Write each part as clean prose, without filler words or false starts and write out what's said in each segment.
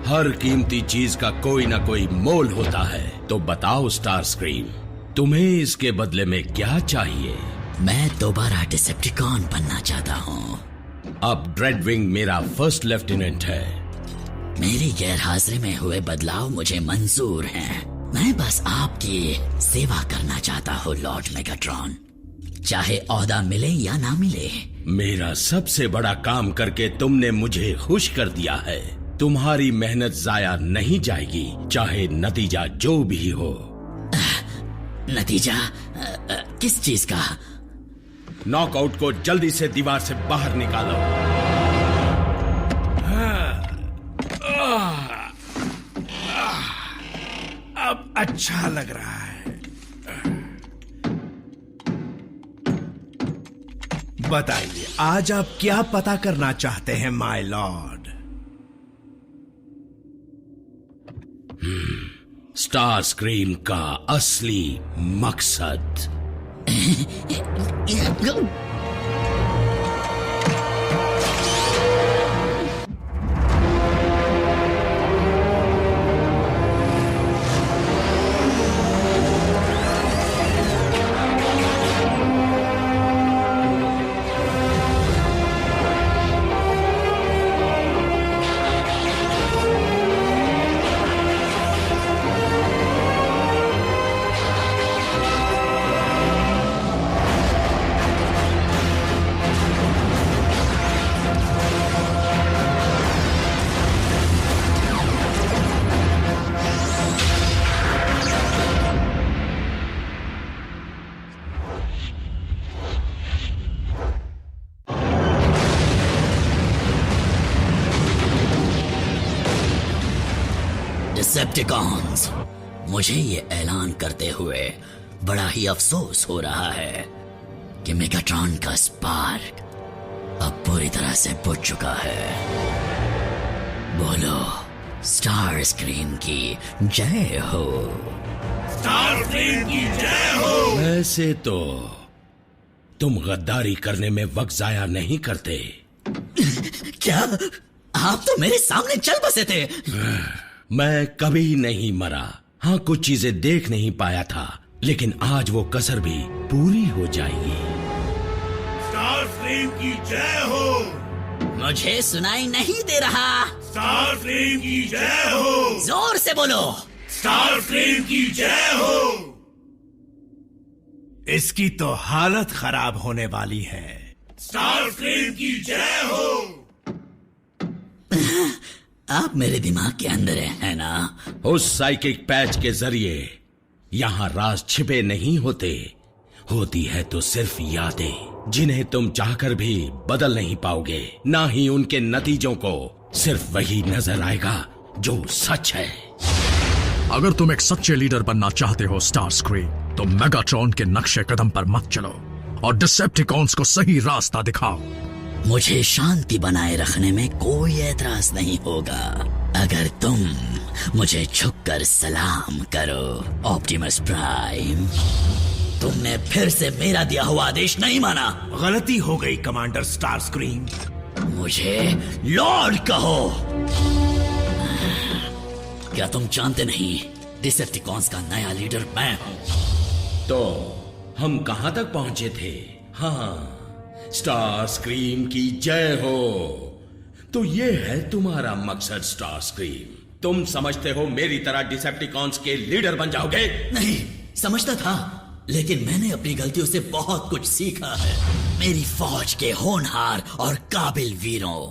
हर कीमती चीज का कोई ना कोई मोल होता है। तो बताओ स्टार स्क्रीम, तुम्हें इसके बदले में क्या चाहिए? मैं दोबारा डिसेप्टिकॉन बनना चाहता हूँ। अब ड्रेडविंग मेरा फर्स्ट लेफ्टिनेंट है। मेरी गैरहाजिरी में हुए बदलाव मुझे मंजूर हैं। मैं बस आपकी सेवा करना चाहता हूँ लॉर्ड मेगाट्रॉन, चाहे ओहदा मिले या ना मिले। मेरा सबसे बड़ा काम करके तुमने मुझे खुश कर दिया है। तुम्हारी मेहनत जाया नहीं जाएगी, चाहे नतीजा जो भी हो। नतीजा किस चीज का? नॉकआउट को जल्दी से दीवार से बाहर निकालो। अब अच्छा लग रहा है। बताइए, आज आप क्या पता करना चाहते हैं माय लॉर्ड? स्टार स्क्रीम का असली मकसद। डिसेप्टिकॉन्स, मुझे ये ऐलान करते हुए बड़ा ही अफसोस हो रहा है कि मेगाट्रॉन का स्पार्क अब पूरी तरह से बुझ चुका है। बोलो, स्टार स्क्रीम की जय हो। स्टार स्क्रीम की जय हो। वैसे तो तुम गद्दारी करने में वक्त जाया नहीं करते। क्या आप तो मेरे सामने चल बसे थे? मैं कभी नहीं मरा। हाँ, कुछ चीजें देख नहीं पाया था, लेकिन आज वो कसर भी पूरी हो जाएगी। स्टार स्क्रीम की जय हो। मुझे सुनाई नहीं दे रहा। स्टार स्क्रीम की जय हो। जोर से बोलो। स्टार स्क्रीम की जय हो। इसकी तो हालत खराब होने वाली है। स्टार स्क्रीम की जय हो। आप मेरे दिमाग के अंदर हैं ना? उस साइकिक पैच के जरिए यहाँ राज छिपे नहीं होते, होती है तो सिर्फ यादें, जिन्हें तुम चाहकर भी बदल नहीं पाओगे। ना ही उनके नतीजों को, सिर्फ वही नजर आएगा जो सच है। अगर तुम एक सच्चे लीडर बनना चाहते हो स्टार स्क्रीम, तो मेगाट्रॉन के नक्शे कदम पर मत चलो और डिसेप्टिकॉन्स को सही रास्ता दिखाओ। मुझे शांति बनाए रखने में कोई एतराज नहीं होगा अगर तुम मुझे झुककर सलाम करो। ऑप्टिमस प्राइम, तुमने फिर से मेरा दिया हुआ आदेश नहीं माना। गलती हो गई कमांडर स्टार स्क्रीम। मुझे लॉर्ड कहो। क्या तुम जानते नहीं, डिसेप्टिकॉन्स का नया लीडर मैं हूं। तो हम कहां तक पहुंचे थे? हाँ, स्टार स्क्रीम की जय हो। तो ये है तुम्हारा मकसद स्टार स्क्रीम। तुम समझते हो मेरी तरह डिसेप्टिकॉन्स के लीडर बन जाओगे? नहीं, समझता था, लेकिन मैंने अपनी गलतियों से बहुत कुछ सीखा है। मेरी फौज के होनहार और काबिल वीरों,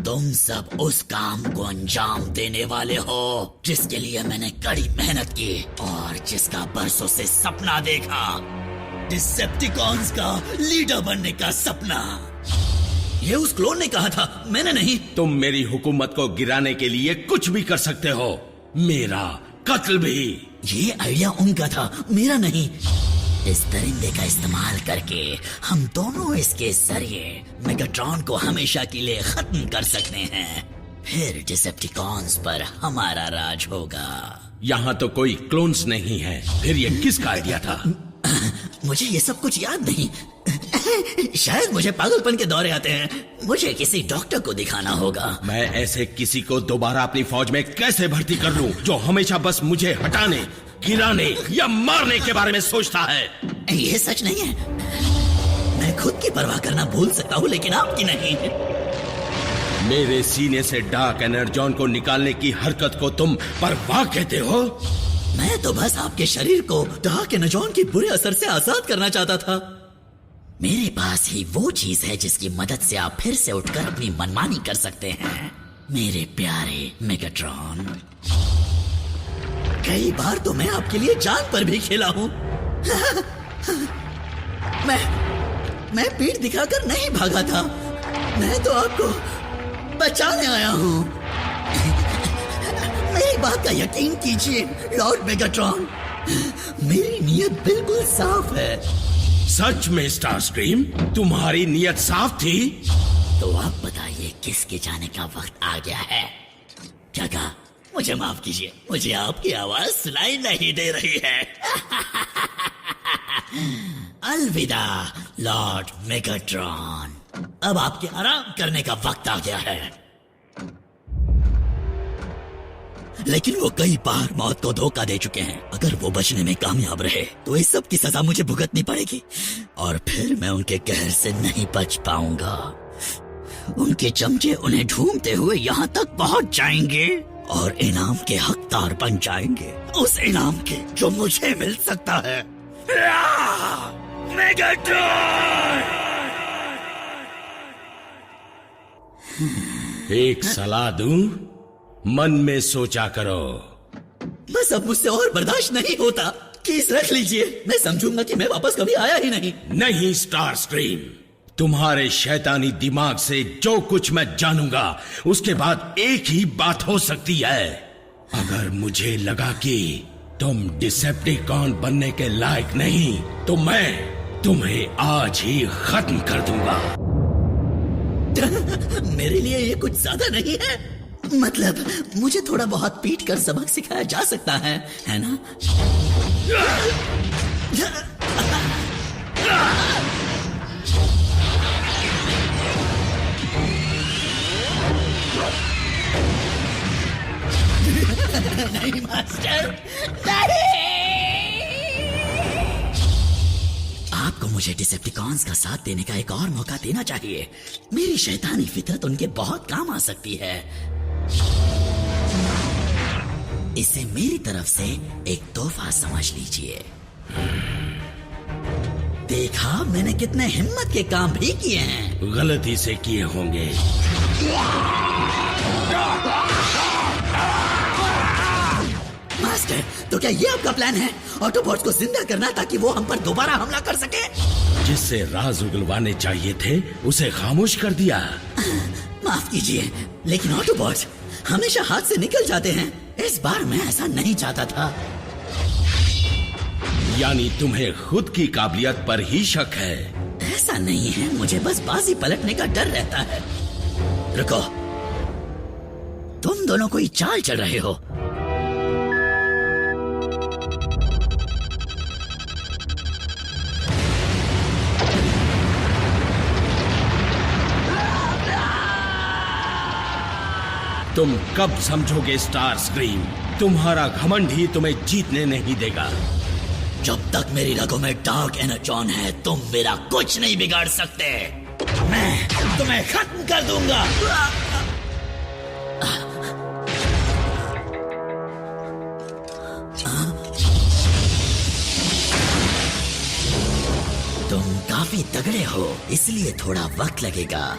तुम सब उस काम को अंजाम देने वाले हो जिसके लिए मैंने कड़ी मेहनत की और जिसका बरसों से सपना देखा। डिसेप्टिकॉन्स का लीडर बनने का सपना। ये उस क्लोन ने कहा था, मैंने नहीं। तुम मेरी हुकूमत को गिराने के लिए कुछ भी कर सकते हो, मेरा कत्ल भी। ये आइडिया उनका था, मेरा नहीं। इस दरिंदे का इस्तेमाल करके हम दोनों इसके जरिए मेगाट्रॉन को हमेशा के लिए खत्म कर सकते हैं। फिर डिसेप्टिकॉन्स पर हमारा राज होगा। यहाँ तो कोई क्लोन्स नहीं है, फिर ये किसका आइडिया था? मुझे ये सब कुछ याद नहीं। शायद मुझे पागलपन के दौरे आते हैं। मुझे किसी डॉक्टर को दिखाना होगा। मैं ऐसे किसी को दोबारा अपनी फौज में कैसे भर्ती कर लूं जो हमेशा बस मुझे हटाने, गिराने या मारने के बारे में सोचता है। ये सच नहीं है। मैं खुद की परवाह करना भूल सकता हूँ, लेकिन आपकी नहीं। मेरे सीने से डार्क एनर्जॉन को निकालने की हरकत को तुम परवाह कहते हो? मैं तो बस आपके शरीर को डार्क एनर्जॉन के बुरे असर से आजाद करना चाहता था। मेरे पास ही वो चीज है जिसकी मदद से आप फिर से उठकर अपनी मनमानी कर सकते हैं, मेरे प्यारे मेगाट्रॉन। कई बार तो मैं आपके लिए जान पर भी खेला हूं। मैं पीठ दिखाकर नहीं भागा था। मैं तो आपको बचाने आया हूं। मेरी बात का यकीन कीजिए लॉर्ड मेगाट्रॉन, मेरी नीयत बिल्कुल साफ है। सच में स्टारस्क्रीम, तुम्हारी नीयत साफ थी? तो आप बताइए किसके जाने का वक्त आ गया है? क्या कहा? मुझे माफ कीजिए, मुझे आपकी आवाज सुनाई नहीं दे रही है। अलविदा लॉर्ड मेगाट्रॉन, अब आपके आराम करने का वक्त आ गया है। लेकिन वो कई बार मौत को धोखा दे चुके हैं। अगर वो बचने में कामयाब रहे तो इस सब की सजा मुझे भुगतनी पड़ेगी, और फिर मैं उनके कहर से नहीं बच पाऊंगा। उनके चमचे उन्हें ढूंढते हुए यहाँ तक पहुंच जाएंगे और इनाम के हकदार बन जाएंगे, उस इनाम के जो मुझे मिल सकता है। मेगाट्रॉन! एक सलाह दूं? मन में सोचा करो। बस अब मुझसे और बर्दाश्त नहीं होता। कीस रख लीजिए, मैं समझूंगा कि मैं वापस कभी आया ही नहीं। नहीं स्टारस्क्रीम, तुम्हारे शैतानी दिमाग से जो कुछ मैं जानूंगा उसके बाद एक ही बात हो सकती है। अगर मुझे लगा कि तुम डिसेप्टिकॉन बनने के लायक नहीं तो मैं तुम्हें आज ही खत्म कर दूंगा। मेरे लिए ये कुछ ज्यादा नहीं है। मतलब मुझे थोड़ा बहुत पीट कर सबक सिखाया जा सकता है ना? नहीं मास्टर, नहीं। आपको मुझे डिसेप्टिकॉन्स का साथ देने का एक और मौका देना चाहिए। मेरी शैतानी फितरत उनके बहुत काम आ सकती है। इसे मेरी तरफ से एक तोहफा समझ लीजिए। देखा, मैंने कितने हिम्मत के काम भी किए हैं। गलती से किए होंगे। मास्टर, तो क्या ये आपका प्लान है? ऑटोबॉट्स को जिंदा करना ताकि वो हम पर दोबारा हमला कर सके? जिससे राज उगलवाने चाहिए थे उसे खामोश कर दिया। माफ कीजिए, लेकिन ऑटोबॉट्स हमेशा हाथ से निकल जाते हैं। इस बार मैं ऐसा नहीं चाहता था। यानी तुम्हें खुद की काबिलियत पर ही शक है? ऐसा नहीं है, मुझे बस बाजी पलटने का डर रहता है। रुको, तुम दोनों कोई चाल चल रहे हो। तुम कब समझोगे स्टारस्क्रीम? तुम्हारा घमंड ही तुम्हें जीतने नहीं देगा। जब तक मेरी रगों में डार्क एनर्जॉन है तुम मेरा कुछ नहीं बिगाड़ सकते। मैं तुम्हें खत्म कर दूंगा। तुम काफी तगड़े हो, इसलिए थोड़ा वक्त लगेगा।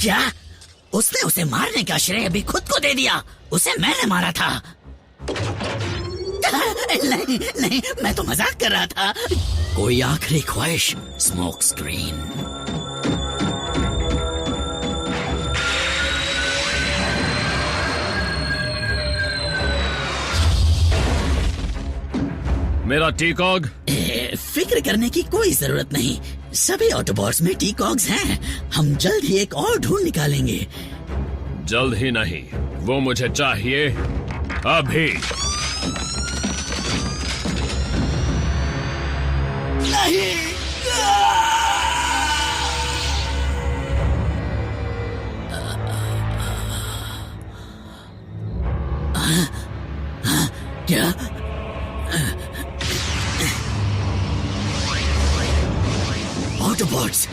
क्या? उसने उसे मारने का श्रेय अभी खुद को दे दिया। उसे मैंने मारा था। नहीं नहीं, मैं तो मजाक कर रहा था। कोई आखिरी ख्वाहिश स्मोक स्क्रीन? मेरा टीकॉग? फिक्र करने की कोई जरूरत नहीं। सभी ऑटोबॉट्स में टी-कॉग्स हैं। हम जल्द ही एक और ढूंढ निकालेंगे। जल्द ही नहीं, वो मुझे चाहिए अभी। नहीं। क्या? ऑटोबॉट्स।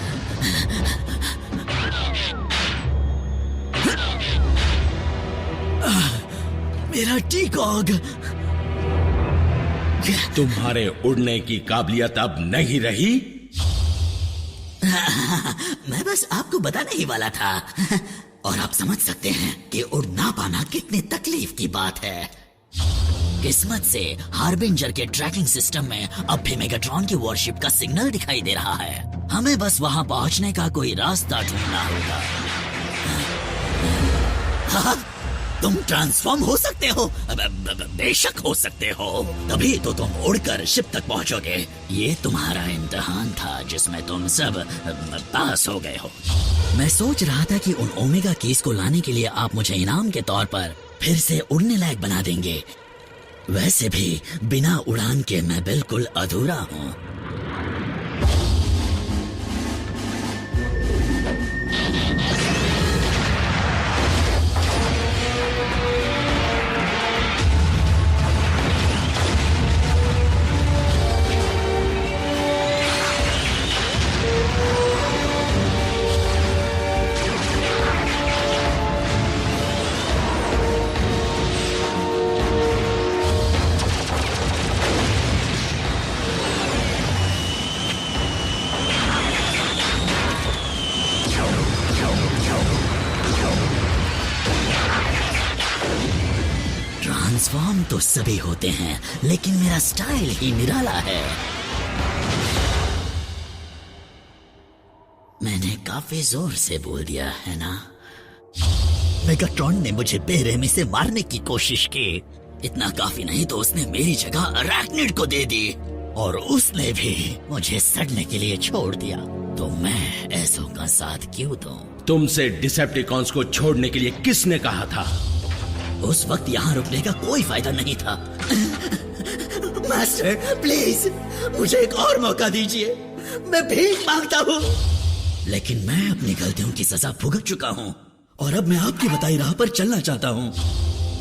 मेरा टी-कॉग। तुम्हारे उड़ने की काबिलियत अब नहीं रही। मैं बस आपको बताने ही वाला था। और आप समझ सकते हैं कि उड़ ना पाना कितनी तकलीफ की बात है। किस्मत से हार्बिंजर के ट्रैकिंग सिस्टम में अब भी मेगाट्रॉन की वॉरशिप का सिग्नल दिखाई दे रहा है। हमें बस वहां पहुंचने का कोई रास्ता ढूंढना होगा। हाँ, तुम ट्रांसफॉर्म हो सकते हो। बेशक हो सकते हो, तभी तो तुम उड़कर शिप तक पहुंचोगे। ये तुम्हारा इम्तिहान था जिसमें तुम सब पास हो गए हो। मैं सोच रहा था कि उन ओमेगा कीज को लाने के लिए आप मुझे इनाम के तौर पर फिर से उड़ने लायक बना देंगे। वैसे भी बिना उड़ान के मैं बिल्कुल अधूरा हूँ। ट्रांसफॉर्म तो सभी होते हैं, लेकिन मेरा स्टाइल ही निराला है। मैंने काफी जोर से बोल दिया है ना? मेगाट्रॉन ने मुझे बेरहमी से मारने की कोशिश की। इतना काफी नहीं तो उसने मेरी जगह अरैक्निड को दे दी, और उसने भी मुझे सड़ने के लिए छोड़ दिया। तो मैं ऐसों का साथ क्यों दूं? तुमसे डिसेप्टिकॉन्स को छोड़ने के लिए किसने कहा था? उस वक्त यहाँ रुकने का कोई फायदा नहीं था। मास्टर प्लीज मुझे एक और मौका दीजिए, मैं भीख मांगता हूँ। लेकिन मैं अपनी गलतियों की सजा भुगत चुका हूँ और अब मैं आपकी बताई राह पर चलना चाहता हूँ।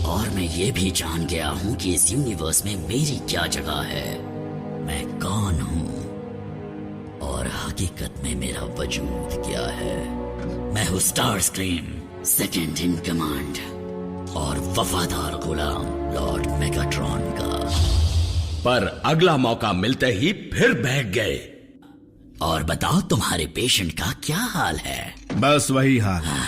और मैं ये भी जान गया हूँ कि इस यूनिवर्स में मेरी क्या जगह है, मैं कौन हूँ और हकीकत में मेरा वजूद क्या है। मैं हूँ स्टारस्क्रीम, सेकंड इन कमांड और वफादार गुलाम लॉर्ड मेगाट्रॉन का। पर अगला मौका मिलते ही फिर बहक गए। और बताओ तुम्हारे पेशेंट का क्या हाल है? बस वही हाल है।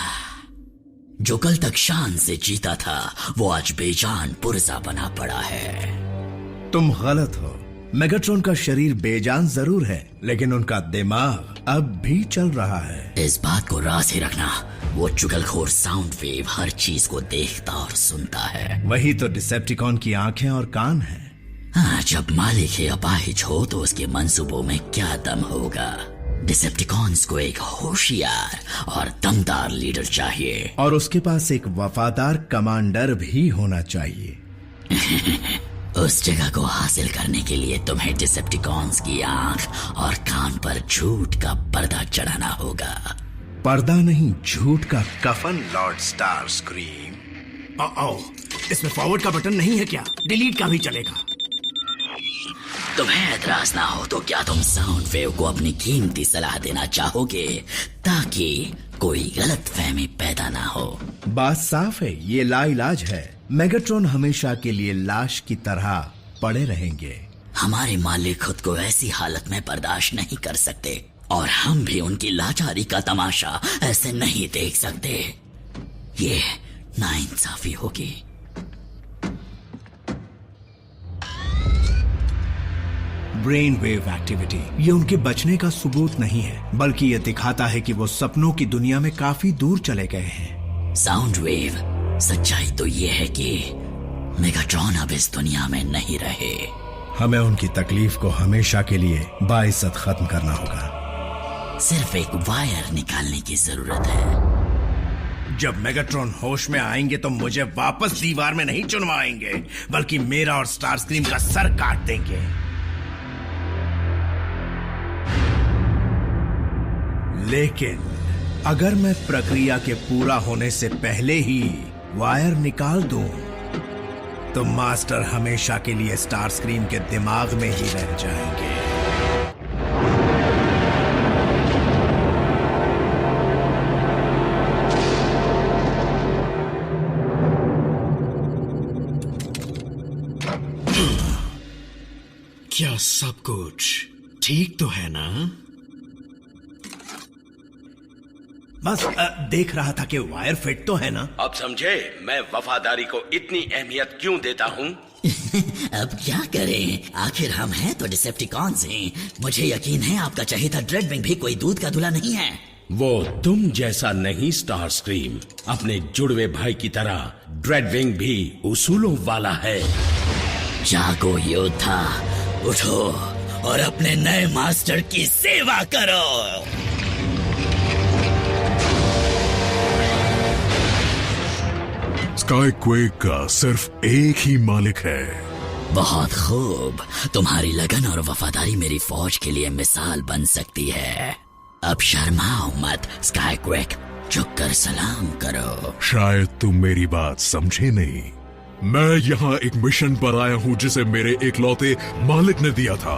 जो कल तक शान से जीता था वो आज बेजान पुरजा बना पड़ा है। तुम गलत हो। मेगाट्रॉन का शरीर बेजान जरूर है, लेकिन उनका दिमाग अब भी चल रहा है। इस बात को राज ही रखना, वो चुगलखोर साउंड वेव हर चीज को देखता और सुनता है। वही तो डिसेप्टिकॉन की आंखें और कान हैं। हाँ, जब मालिक ही अपाहिज हो तो उसके मंसूबों में क्या दम होगा। डिसेप्टिकॉन्स को एक होशियार और दमदार लीडर चाहिए, और उसके पास एक वफादार कमांडर भी होना चाहिए। उस जगह को हासिल करने के लिए तुम्हें डिसेप्टिकॉन्स की आंख और कान पर झूठ का पर्दा चढ़ाना होगा। पर्दा नहीं, झूठ का कफन लॉर्ड स्टारस्क्रीम। इसमें फॉरवर्ड का बटन नहीं है क्या? डिलीट का भी चलेगा। तुम्हें एतराज ना हो तो क्या तुम साउंड वेव को अपनी कीमती सलाह देना चाहोगे, ताकि कोई गलत फहमी पैदा ना हो? बात साफ है, ये लाइलाज है। मेगाट्रॉन हमेशा के लिए लाश की तरह पड़े रहेंगे। हमारे मालिक खुद को ऐसी हालत में बर्दाश्त नहीं कर सकते, और हम भी उनकी लाचारी का तमाशा ऐसे नहीं देख सकते। ये नाइंसाफी होगी। ब्रेन वेव एक्टिविटी ये उनके बचने का सबूत नहीं है, बल्कि ये दिखाता है कि वो सपनों की दुनिया में काफी दूर चले गए हैं। साउंड वेव, सच्चाई तो ये है कि मेगाट्रॉन अब इस दुनिया में नहीं रहे। हमें उनकी तकलीफ को हमेशा के लिए बाइज्जत खत्म करना होगा। सिर्फ एक वायर निकालने की जरूरत है। जब मेगाट्रॉन होश में आएंगे तो मुझे वापस दीवार में नहीं चुनवाएंगे, बल्कि मेरा और स्टारस्क्रीम का सर काट देंगे। लेकिन अगर मैं प्रक्रिया के पूरा होने से पहले ही वायर निकाल दूं, तो मास्टर हमेशा के लिए स्टारस्क्रीम के दिमाग में ही रह जाएंगे। क्या सब कुछ ठीक तो है ना? बस देख रहा था कि वायर फिट तो है ना। अब समझे मैं वफादारी को इतनी अहमियत क्यों देता हूँ। अब क्या करें, आखिर हम हैं तो डिसेप्टिकॉन्स हैं। मुझे यकीन है आपका चहेता ड्रेडविंग भी कोई दूध का धुला नहीं है। वो तुम जैसा नहीं स्टारस्क्रीम, अपने जुड़वे भाई की तरह ड्रेडविंग भी उसूलों वाला है। जागो योद्धा, उठो और अपने नए मास्टर की सेवा करो। स्काईक्वेक का सिर्फ एक ही मालिक है। बहुत खूब, तुम्हारी लगन और वफादारी मेरी फौज के लिए मिसाल बन सकती है। अब शर्माओ मत स्काईक्वेक, झुककर सलाम करो। शायद तुम मेरी बात समझे नहीं। मैं यहाँ एक मिशन पर आया हूँ जिसे मेरे इकलौते मालिक ने दिया था,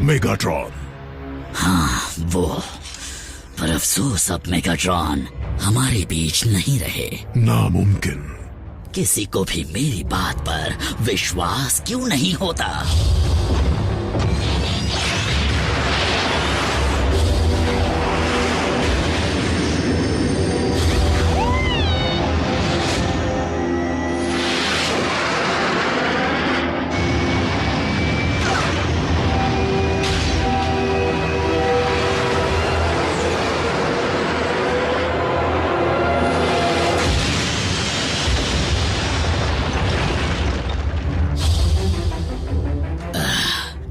मेगाट्रॉन। हाँ वो, पर अफसोस अब मेगाट्रॉन हमारे बीच नहीं रहे। नामुमकिन। किसी को भी मेरी बात पर विश्वास क्यों नहीं होता?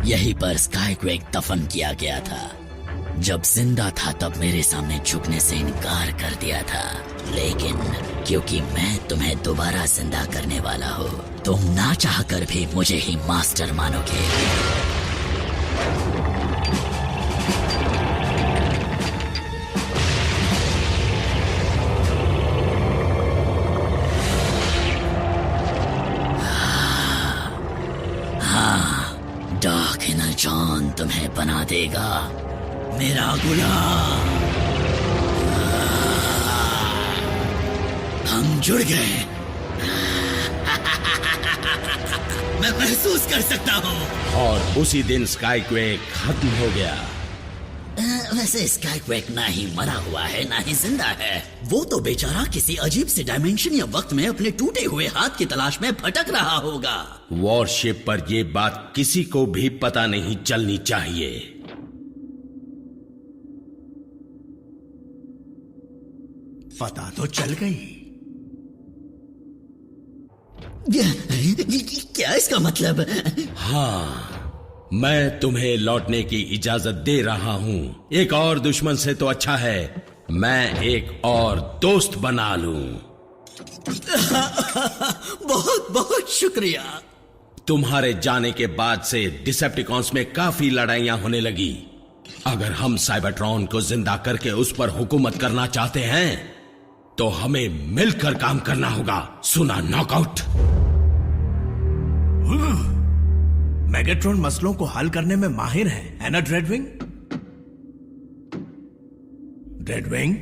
यहीं पर स्काईक्वेक दफन किया गया था। जब जिंदा था तब मेरे सामने झुकने से इनकार कर दिया था, लेकिन क्योंकि मैं तुम्हें दोबारा जिंदा करने वाला हूँ, तुम ना चाहकर भी मुझे ही मास्टर मानोगे। डार्क एनर्जॉन तुम्हें बना देगा मेरा गुलाम। हम जुड़ गए। मैं महसूस कर सकता हूँ। और उसी दिन स्काईक्वेक खत्म हो गया। वैसे स्काईक्वेक ना ही मरा हुआ है ना ही जिंदा है। वो तो बेचारा किसी अजीब से डायमेंशन या वक्त में अपने टूटे हुए हाथ की तलाश में भटक रहा होगा। वॉरशिप पर ये बात किसी को भी पता नहीं चलनी चाहिए। पता तो चल गई। क्या इसका मतलब? हाँ, मैं तुम्हें लौटने की इजाजत दे रहा हूँ। एक और दुश्मन से तो अच्छा है मैं एक और दोस्त बना लूं। बहुत बहुत शुक्रिया। तुम्हारे जाने के बाद से डिसेप्टिकॉन्स में काफी लड़ाइयां होने लगी। अगर हम साइबरट्रॉन को जिंदा करके उस पर हुकूमत करना चाहते हैं तो हमें मिलकर काम करना होगा। सुना, नॉकआउट। मेगाट्रॉन मसलों को हल करने में माहिर है ना ड्रेडविंग? ड्रेडविंग